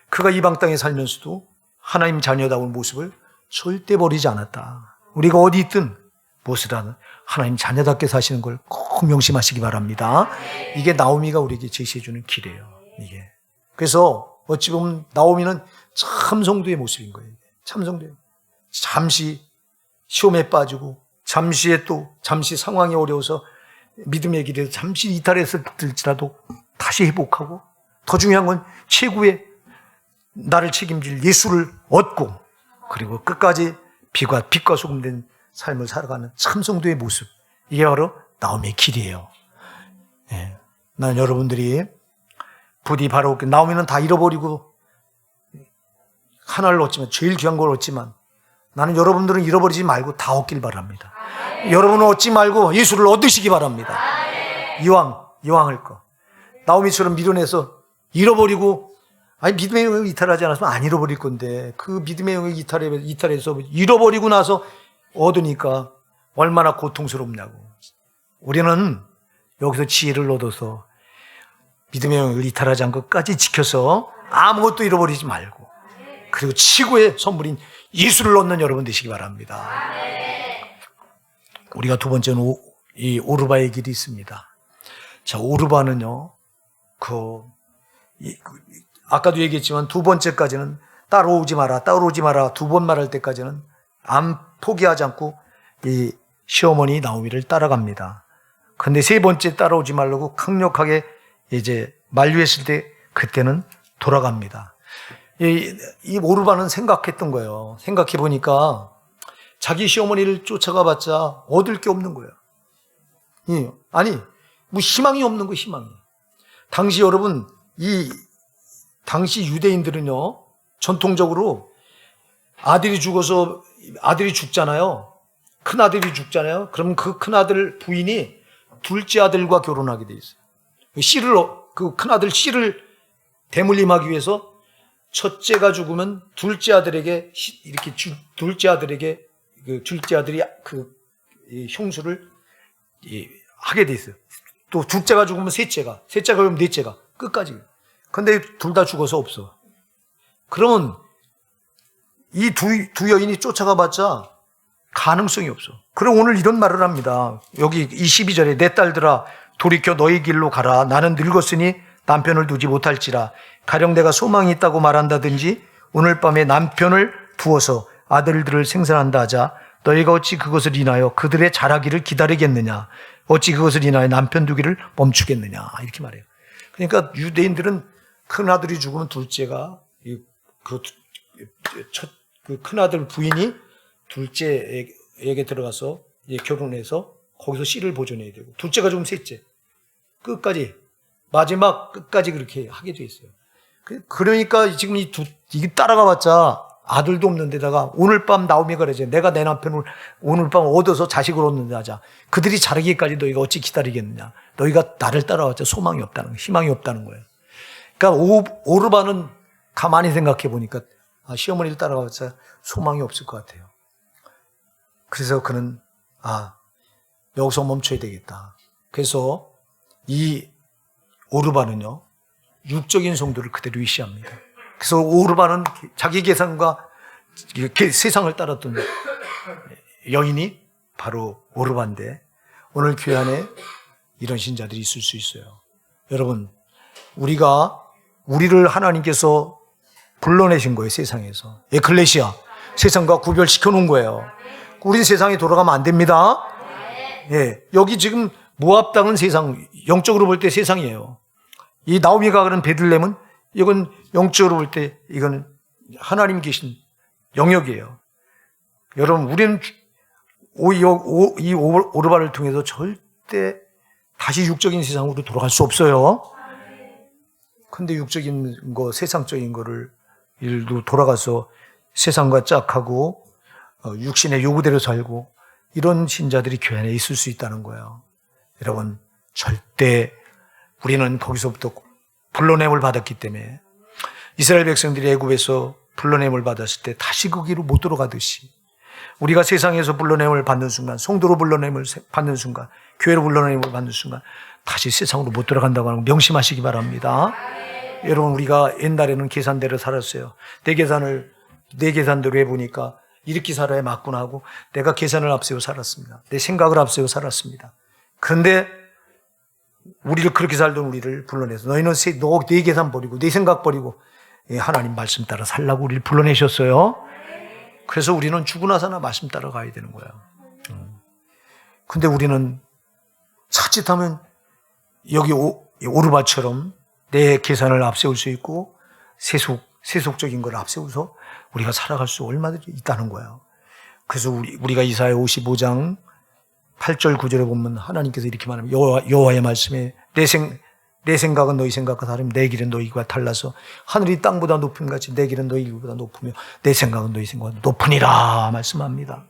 그가 이방 땅에 살면서도 하나님 자녀다운 모습을 절대 버리지 않았다. 우리가 어디 있든 무엇이든 하나님 자녀답게 사시는 걸 꼭 명심하시기 바랍니다. 이게 나오미가 우리에게 제시해주는 길이에요. 이게. 그래서 어찌 보면 나오미는 참 성도의 모습인 거예요. 참 성도예요. 잠시 시험에 빠지고 잠시 상황이 어려워서 믿음의 길에서 잠시 이탈했을지라도 다시 회복하고, 더 중요한 건 최고의 나를 책임질 예수를 얻고, 그리고 끝까지 빛과 소금 된 삶을 살아가는 참 성도의 모습. 이게 바로 나오미의 길이에요. 예. 난 여러분들이 부디 바로 나오미는 다 잃어버리고 하나를 얻지만, 제일 귀한 걸 얻지만, 나는 여러분들은 잃어버리지 말고 다 얻길 바랍니다. 여러분은 얻지 말고 예수를 얻으시기 바랍니다. 이왕할 거. 나오미처럼 밀어내서 잃어버리고, 믿음의 영역을 이탈하지 않았으면 안 잃어버릴 건데, 그 믿음의 영역을 이탈해서 잃어버리고 나서 얻으니까 얼마나 고통스럽냐고. 우리는 여기서 지혜를 얻어서 믿음의 영역을 이탈하지 않고 끝까지 지켜서 아무것도 잃어버리지 말고, 그리고 최고의 선물인 예수를 얻는 여러분 되시기 바랍니다. 우리가 두 번째는 이 오르바의 길이 있습니다. 자, 오르바는요, 아까도 얘기했지만 두 번째까지는 따라오지 마라 두 번 말할 때까지는 포기하지 않고 이 시어머니 나오미를 따라갑니다. 근데 세 번째 따라오지 말라고 강력하게 이제 만류했을 때, 그때는 돌아갑니다. 이 오르바는 생각했던 거예요. 생각해 보니까 자기 시어머니를 쫓아가 봤자 얻을 게 없는 거예요. 뭐 희망이 없는 거예요, 희망이. 당시 여러분, 당시 유대인들은요, 전통적으로 아들이 죽잖아요. 큰 아들이 죽잖아요. 그러면 그 큰 아들 부인이 둘째 아들과 결혼하게 돼 있어요. 씨를 그 큰아들 씨를 대물림하기 위해서 첫째가 죽으면 둘째 아들에게 이렇게 둘째 아들에게 둘째 아들이 이 형수를 하게 돼 있어요. 또 둘째가 죽으면 셋째가 죽으면 넷째가 끝까지. 근데 둘 다 죽어서 없어. 그러면 이 두 여인이 쫓아가 봤자 가능성이 없어. 그럼 오늘 이런 말을 합니다. 여기 22절에 내 딸들아 돌이켜 너희 길로 가라. 나는 늙었으니 남편을 두지 못할지라. 가령 내가 소망이 있다고 말한다든지 오늘 밤에 남편을 두어서 아들들을 생산한다 하자. 너희가 어찌 그것을 인하여 그들의 자라기를 기다리겠느냐. 어찌 그것을 인하여 남편 두기를 멈추겠느냐. 이렇게 말해요. 그러니까 유대인들은 큰아들이 죽으면 둘째가 그 큰아들 부인이 둘째에게 들어가서 결혼해서 거기서 씨를 보존해야 되고 둘째가 죽으면 셋째 끝까지 마지막 끝까지 그렇게 하게 돼 있어요. 그러니까 지금 이게 따라가 봤자 아들도 없는 데다가 오늘 밤 나오미가 그러지. 내가 내 남편을 오늘 밤 얻어서 자식을 얻는다 하자. 그들이 자라기까지 너희가 어찌 기다리겠느냐. 너희가 나를 따라왔자 소망이 없다는 거예요. 희망이 없다는 거예요. 그러니까 오르반은 가만히 생각해 보니까 시어머니를 따라가봤자 소망이 없을 것 같아요. 그래서 그는 여기서 멈춰야 되겠다. 그래서 이 오르반은요 육적인 성도를 그대로 위시합니다. 그래서 오르반은 자기 계산과 세상을 따랐던 여인이 바로 오르반인데 오늘 교회 안에 이런 신자들이 있을 수 있어요. 여러분 우리를 하나님께서 불러내신 거예요. 세상에서 에클레시아 세상과 구별시켜 놓은 거예요. 우린 세상에 돌아가면 안 됩니다. 여기 지금 모압 땅은 세상, 영적으로 볼 때 세상이에요. 이 나오미가 가는 베들레헴은 이건 영적으로 볼 때 이건 하나님 계신 영역이에요. 여러분 우리는 이 오르반을 통해서 절대 다시 육적인 세상으로 돌아갈 수 없어요. 근데 육적인 거, 세상적인 거를 일도 돌아가서 세상과 짝하고 육신의 요구대로 살고 이런 신자들이 교회 안에 있을 수 있다는 거예요. 여러분 절대 우리는 거기서부터 불러냄을 받았기 때문에 이스라엘 백성들이 애굽에서 불러냄을 받았을 때 다시 거기로 못 들어가듯이 우리가 세상에서 불러냄을 받는 순간, 성도로 불러냄을 받는 순간, 교회로 불러냄을 받는 순간 다시 세상으로 못 들어간다고 하는 거 명심하시기 바랍니다. 여러분 우리가 옛날에는 계산대로 살았어요. 내 계산대로 해보니까 이렇게 살아야 맞구나 하고 내가 계산을 앞세워 살았습니다. 내 생각을 앞세워 살았습니다. 그런데 우리를 그렇게 살던 우리를 불러내서 너희는 내 계산 버리고 내 생각 버리고 하나님 말씀 따라 살라고 우리를 불러내셨어요. 그래서 우리는 죽고 나서나 말씀 따라 가야 되는 거예요. 근데 우리는 자칫하면 여기 오르바처럼 내 계산을 앞세울 수 있고 세속적인 걸 앞세워서 우리가 살아갈 수 얼마든지 있다는 거예요. 그래서 우리가 이사야 55장 8절 9절에 보면 하나님께서 이렇게 말합니다. 여호와의 말씀에 내 생각은 너희 생각과 다르며 내 길은 너희와 달라서 하늘이 땅보다 높음 같이 내 길은 너희 길보다 높으며 내 생각은 너희 생각보다 높으니라 말씀합니다.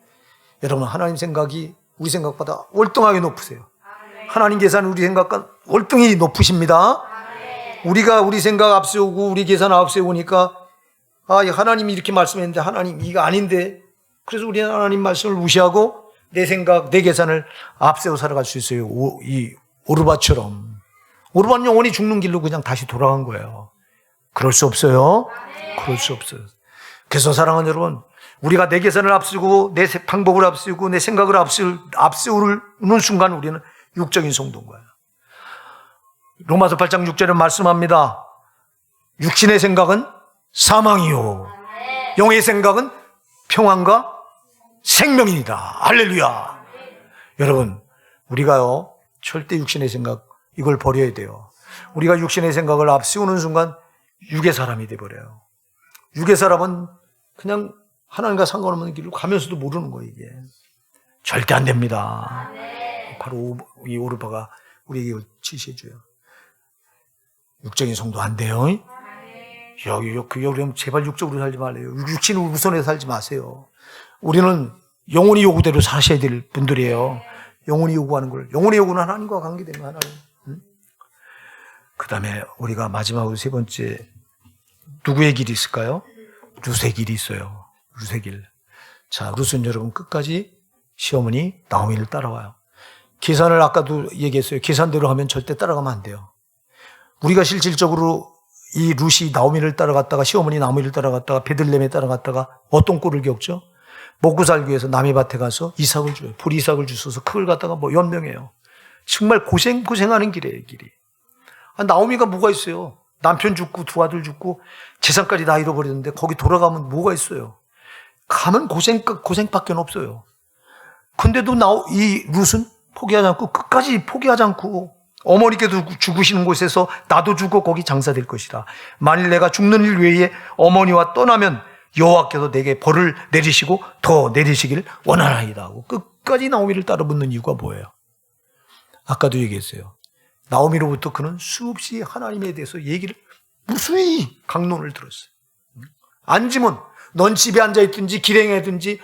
여러분 하나님 생각이 우리 생각보다 월등하게 높으세요. 하나님 계산은 우리 생각과 월등히 높으십니다. 우리가 우리 생각 앞세우고 우리 계산 앞세우니까 하나님이 이렇게 말씀했는데 하나님 이거 아닌데 그래서 우리는 하나님 말씀을 무시하고 내 생각, 내 계산을 앞세워 살아갈 수 있어요. 이 오르바처럼. 오르바는 영원히 죽는 길로 그냥 다시 돌아간 거예요. 그럴 수 없어요. 그럴 수 없어요. 그래서 사랑하는 여러분, 우리가 내 계산을 앞세우고 내 방법을 앞세우고 내 생각을 앞세우는 순간 우리는 육적인 성도인 거예요. 로마서 8장 6절에 말씀합니다. 육신의 생각은 사망이요 영의 생각은 평안과 생명입니다. 할렐루야. 여러분 우리가요 절대 육신의 생각 이걸 버려야 돼요. 우리가 육신의 생각을 앞세우는 순간 육의 사람이 돼버려요. 육의 사람은 그냥 하나님과 상관없는 길로 가면서도 모르는 거예요. 이게 절대 안 됩니다. 바로 이 오르바가 우리에게 지시해줘요. 육적인 성도 안 돼요. 여러분 제발 육적으로 살지 말래요. 육신을 우선해서 살지 마세요. 우리는 영혼이 요구대로 사셔야 될 분들이에요. 영혼이 요구하는 걸. 영혼의 요구는 하나님과 관계되는 하나님. 그 다음에 우리가 마지막으로 세 번째, 누구의 길이 있을까요? 룻의 길이 있어요. 룻의 길. 자, 룻은 여러분 끝까지 시어머니 나오미를 따라와요. 계산을 아까도 얘기했어요. 계산대로 하면 절대 따라가면 안 돼요. 우리가 실질적으로 이 룻이 나오미를 따라갔다가 시어머니 나오미를 따라갔다가 베들레헴에 따라갔다가 어떤 꼴을 겪죠? 먹고 살기 위해서 남의 밭에 가서 이삭을 줘요. 불 이삭을 주셔서 그걸 갖다가 뭐 연명해요. 정말 고생하는 길이에요, 길이. 나오미가 뭐가 있어요? 남편 죽고 두 아들 죽고 재산까지 다 잃어버렸는데 거기 돌아가면 뭐가 있어요? 가면 고생밖에 없어요. 근데도 이 룻은 포기하지 않고 끝까지 포기하지 않고 어머니께도 죽으시는 곳에서 나도 죽어 거기 장사될 것이다. 만일 내가 죽는 일 외에 어머니와 떠나면 여호와께서 내게 벌을 내리시고 더 내리시길 원하나이다 하고 끝까지 나오미를 따라 붙는 이유가 뭐예요? 아까도 얘기했어요. 나오미로부터 그는 수없이 하나님에 대해서 얘기를 무수히 강론을 들었어요. 앉으면 넌 집에 앉아있든지 길행하든지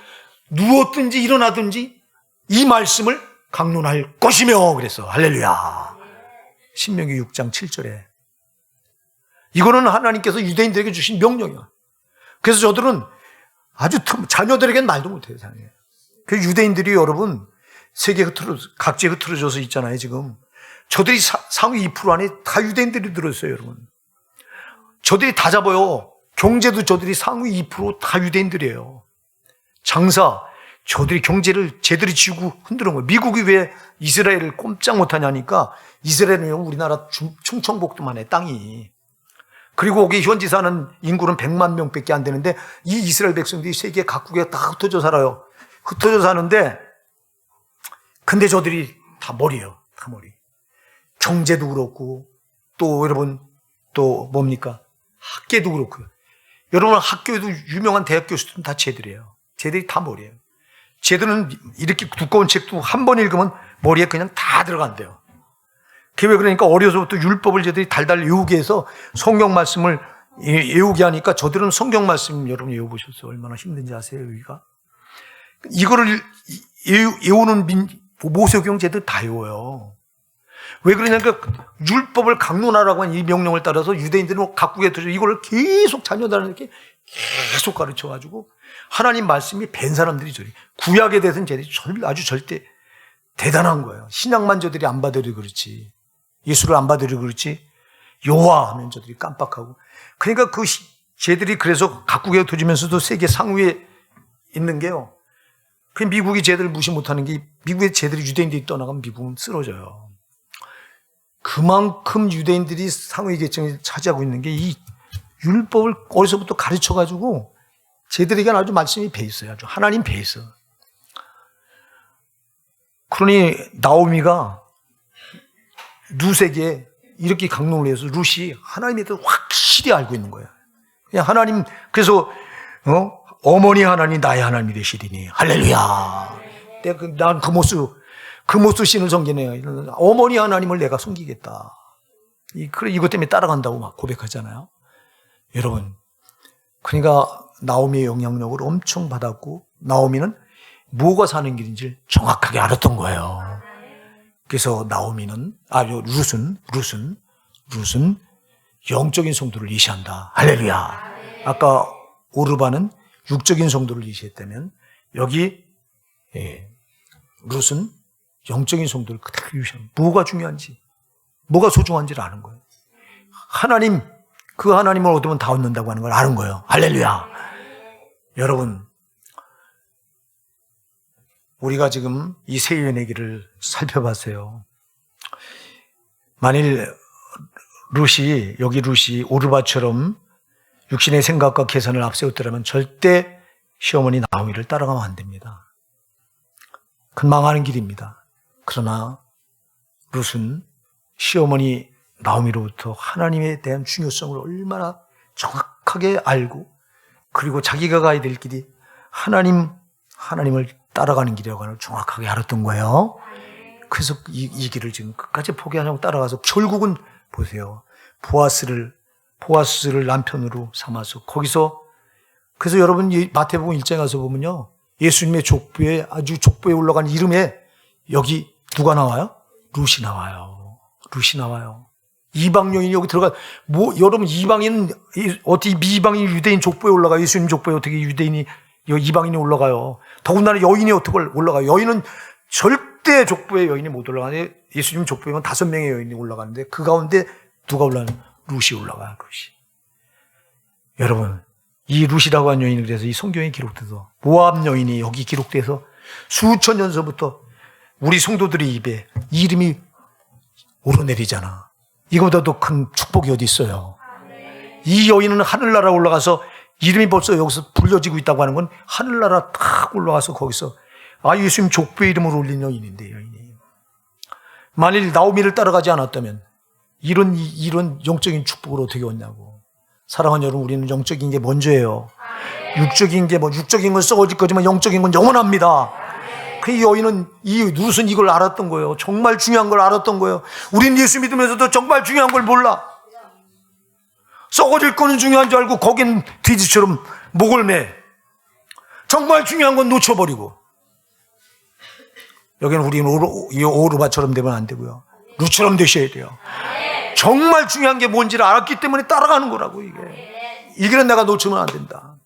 누웠든지 일어나든지 이 말씀을 강론할 것이며 그랬어. 할렐루야. 신명기 6장 7절에 이거는 하나님께서 유대인들에게 주신 명령이야. 그래서 저들은 아주 자녀들에게는 말도 못해요. 그 유대인들이 여러분 세계 각지에 흩어져서 있잖아요. 지금 저들이 상위 2% 안에 다 유대인들이 들어있어요. 여러분 저들이 다 잡아요. 경제도 저들이 상위 2% 다 유대인들이에요. 장사 저들이 경제를 제대로 지고 흔드는 거예요. 미국이 왜 이스라엘을 꼼짝 못하냐니까 이스라엘은 우리나라 충청북도만 해 땅이. 그리고 거기 현지 사는 인구는 100만 명밖에 안 되는데 이 이스라엘 백성들이 세계 각국에 다 흩어져 살아요. 흩어져 사는데 근데 저들이 다 머리예요. 다 머리. 경제도 그렇고 또 여러분 또 뭡니까? 학계도 그렇고요. 여러분 학교에도 유명한 대학 교수들은 다 쟤들이에요. 쟤들이 다 머리예요. 쟤들은 이렇게 두꺼운 책도 한 번 읽으면 머리에 그냥 다 들어간대요. 그게 왜 그러니까 어려서부터 율법을 쟤들이 달달 외우게 해서 성경 말씀을 외우게 하니까 저들은 성경 말씀 여러분 외워보셨어요? 얼마나 힘든지 아세요? 여기가? 이거를 외우는 모세오경 쟤들 다 외워요. 왜 그러냐니까 율법을 강론하라고 한 이 명령을 따라서 유대인들은 각국에 들어서 이걸 계속 자녀들에게 계속 가르쳐가지고 하나님 말씀이 뵌 사람들이 저리 구약에 대해서는 쟤들이 아주 절대 대단한 거예요. 신약만 저들이 안 받으려 그렇지 예수를 안 받으려 그렇지 여호와 하면 저들이 깜빡하고 그러니까 쟤들이 그래서 각국에 터지면서도 세계 상위에 있는 게요. 그 미국이 쟤들을 무시 못하는 게 미국에 쟤들이 유대인들이 떠나가면 미국은 쓰러져요. 그만큼 유대인들이 상위 계층을 차지하고 있는 게 이 율법을 어디서부터 가르쳐가지고 쟤들에게 아주 말씀이 배 있어요. 아주 하나님 배 있어. 그러니 나오미가 룻에게 이렇게 강론을 해서 룻이 하나님에 대해서 확실히 알고 있는 거예요. 그냥 하나님 그래서 어머니 하나님 나의 하나님이 되시리니 할렐루야. 난 그 모습 신을 섬기네요. 어머니 하나님을 내가 섬기겠다. 이것 때문에 따라간다고 막 고백하잖아요. 여러분, 그러니까 나오미의 영향력을 엄청 받았고 나오미는 뭐가 사는 길인지 정확하게 알았던 거예요. 그래서 룻은 영적인 성도를 이시한다. 할렐루야. 아까 오르바는 육적인 성도를 이시했다면 여기 룻은 영적인 성도를 그대로 유지합니다. 뭐가 중요한지, 뭐가 소중한지를 아는 거예요. 그 하나님을 얻으면 다 얻는다고 하는 걸 아는 거예요. 할렐루야. 여러분, 우리가 지금 이 세연의 길을 살펴봤어요. 만일 여기 룻이 오르바처럼 육신의 생각과 계산을 앞세웠더라면 절대 시어머니 나오미를 따라가면 안 됩니다. 그건 망하는 길입니다. 그러나 룻은 시어머니 나오미로부터 하나님에 대한 중요성을 얼마나 정확하게 알고 그리고 자기가 가야 될 길이 하나님을 따라가는 길이라고 하는 걸 정확하게 알았던 거예요. 그래서 이 길을 지금 끝까지 포기하지 않고 따라가서 결국은 보세요. 보아스를 남편으로 삼아서 거기서 그래서 여러분 마태복음 1장에 가서 보면요. 예수님의 족보에 올라간 이름에 여기 누가 나와요? 룻이 나와요. 이방 여인이 여기 들어가, 여러분, 이방인, 어떻게 미이방인 유대인 족보에 올라가요? 예수님 족보에 어떻게 유대인이, 이방인이 올라가요? 더군다나 여인이 어떻게 올라가요? 여인은 절대 족보에 여인이 못 올라가는데, 예수님 족보에만 5명의 여인이 올라가는데, 그 가운데 누가 올라가는? 룻이 올라가요, 룻이. 여러분, 이 룻이라고 하는 여인이 그래서 이 성경에 기록돼서, 모압 여인이 여기 기록돼서 수천 년 전부터 우리 성도들의 입에 이 이름이 오르내리잖아. 이거보다 더 큰 축복이 어디 있어요? 이 여인은 하늘나라 올라가서 이름이 벌써 여기서 불려지고 있다고 하는 건 하늘나라 탁 올라가서 거기서 예수님 족보의 이름을 올린 여인인데, 여인이. 만일 나오미를 따라가지 않았다면 이런 영적인 축복을 어떻게 얻냐고. 사랑하는 여러분, 우리는 영적인 게 먼저예요. 육적인 건 썩어질 거지만 영적인 건 영원합니다. 그 여인은, 이 룻은 이걸 알았던 거예요. 정말 중요한 걸 알았던 거예요. 우린 예수 믿으면서도 정말 중요한 걸 몰라. 썩어질 거는 중요한 줄 알고 거긴 돼지처럼 목을 매. 정말 중요한 건 놓쳐버리고. 여기는 우리는 오르바처럼 되면 안 되고요. 룻처럼 되셔야 돼요. 정말 중요한 게 뭔지를 알았기 때문에 따라가는 거라고, 이게. 이거는 내가 놓치면 안 된다.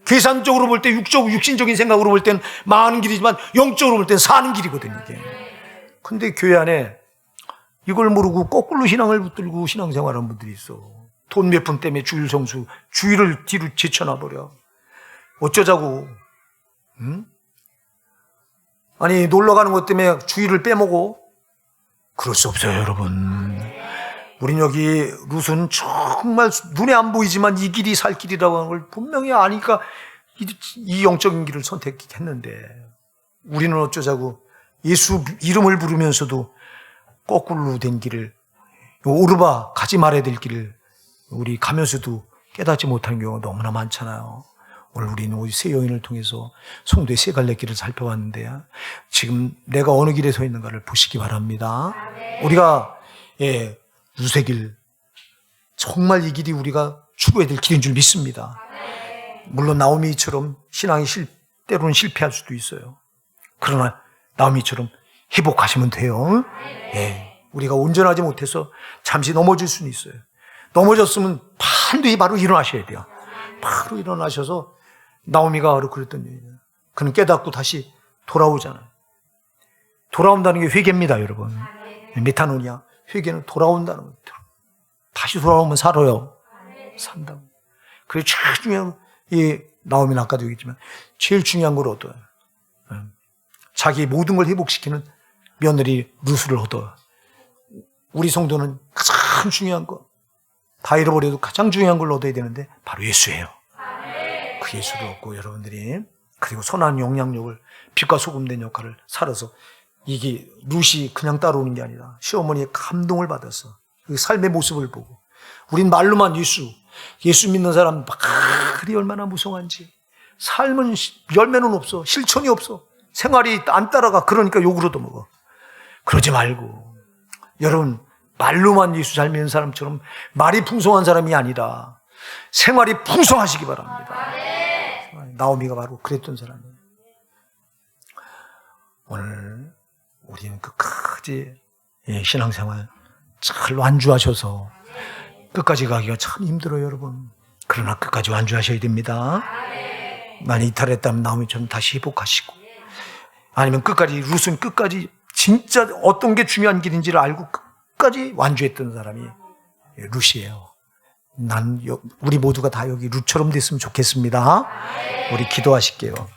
계산적으로 볼 때, 육신적인 생각으로 볼 때는 망하는 길이지만 영적으로 볼 때는 사는 길이거든요, 이게. 근데 교회 안에 이걸 모르고 거꾸로 신앙을 붙들고 신앙생활하는 분들이 있어. 돈 몇 푼 때문에 주일 성수, 주일을 뒤로 제쳐놔버려. 어쩌자고. 응? 아니, 놀러 가는 것 때문에 주일을 빼먹어. 그럴 수 없어요, 여러분. 우린 여기 룻은 정말 눈에 안 보이지만 이 길이 살 길이라고 하는 걸 분명히 아니까 이 영적인 길을 선택했는데, 우리는 어쩌자고 예수 이름을 부르면서도 거꾸로 된 길을, 오르바 가지 말아야 될 길을 우리 가면서도 깨닫지 못하는 경우가 너무나 많잖아요. 오늘 우리는 세 여인을 통해서 성도의 세 갈래 길을 살펴봤는데, 지금 내가 어느 길에 서 있는가를 보시기 바랍니다. 우리가 룻의 길, 정말 이 길이 우리가 추구해야 될 길인 줄 믿습니다. 물론 나오미처럼 신앙이 때로는 실패할 수도 있어요. 그러나 나오미처럼 회복하시면 돼요. 우리가 온전하지 못해서 잠시 넘어질 수는 있어요. 넘어졌으면 반드시 바로 일어나셔야 돼요. 바로 일어나셔서, 나오미가 바로 그랬던 얘기예요. 그는 깨닫고 다시 돌아오잖아요. 돌아온다는 게 회개입니다, 여러분. 메타노니아, 회개는 돌아온다는 거예요. 다시 돌아오면 살아요. 산다고. 그게 제일 중요한, 나오미는 아까도 얘기했지만 제일 중요한 걸 얻어요. 자기 모든 걸 회복시키는 며느리 룻을 얻어요. 우리 성도는 가장 중요한 거, 다 잃어버려도 가장 중요한 걸 얻어야 되는데 바로 예수예요. 그 예수를 얻고 여러분들이, 그리고 선한 영향력을, 빛과 소금 된 역할을 살아서, 이게 룻이 그냥 따라오는 게 아니라 시어머니의 감동을 받아서 그 삶의 모습을 보고, 우린 말로만 예수 믿는 사람 그리 얼마나 무성한지, 삶은 열매는 없어, 실천이 없어, 생활이 안 따라가. 그러니까 욕을 얻어먹어. 그러지 말고, 여러분, 말로만 예수 잘 믿는 사람처럼 말이 풍성한 사람이 아니라 생활이 풍성하시기 바랍니다. 나오미가 바로 그랬던 사람이에요. 오늘 우리는 끝까지 신앙생활 잘 완주하셔서, 끝까지 가기가 참 힘들어요, 여러분. 그러나 끝까지 완주하셔야 됩니다. 만약 이탈했다면 나오미처럼 다시 회복하시고, 아니면 룻은 끝까지 진짜 어떤 게 중요한 길인지를 알고 끝까지 완주했던 사람이 룻이에요. 우리 모두가 다 여기 룻처럼 됐으면 좋겠습니다. 우리 기도하실게요.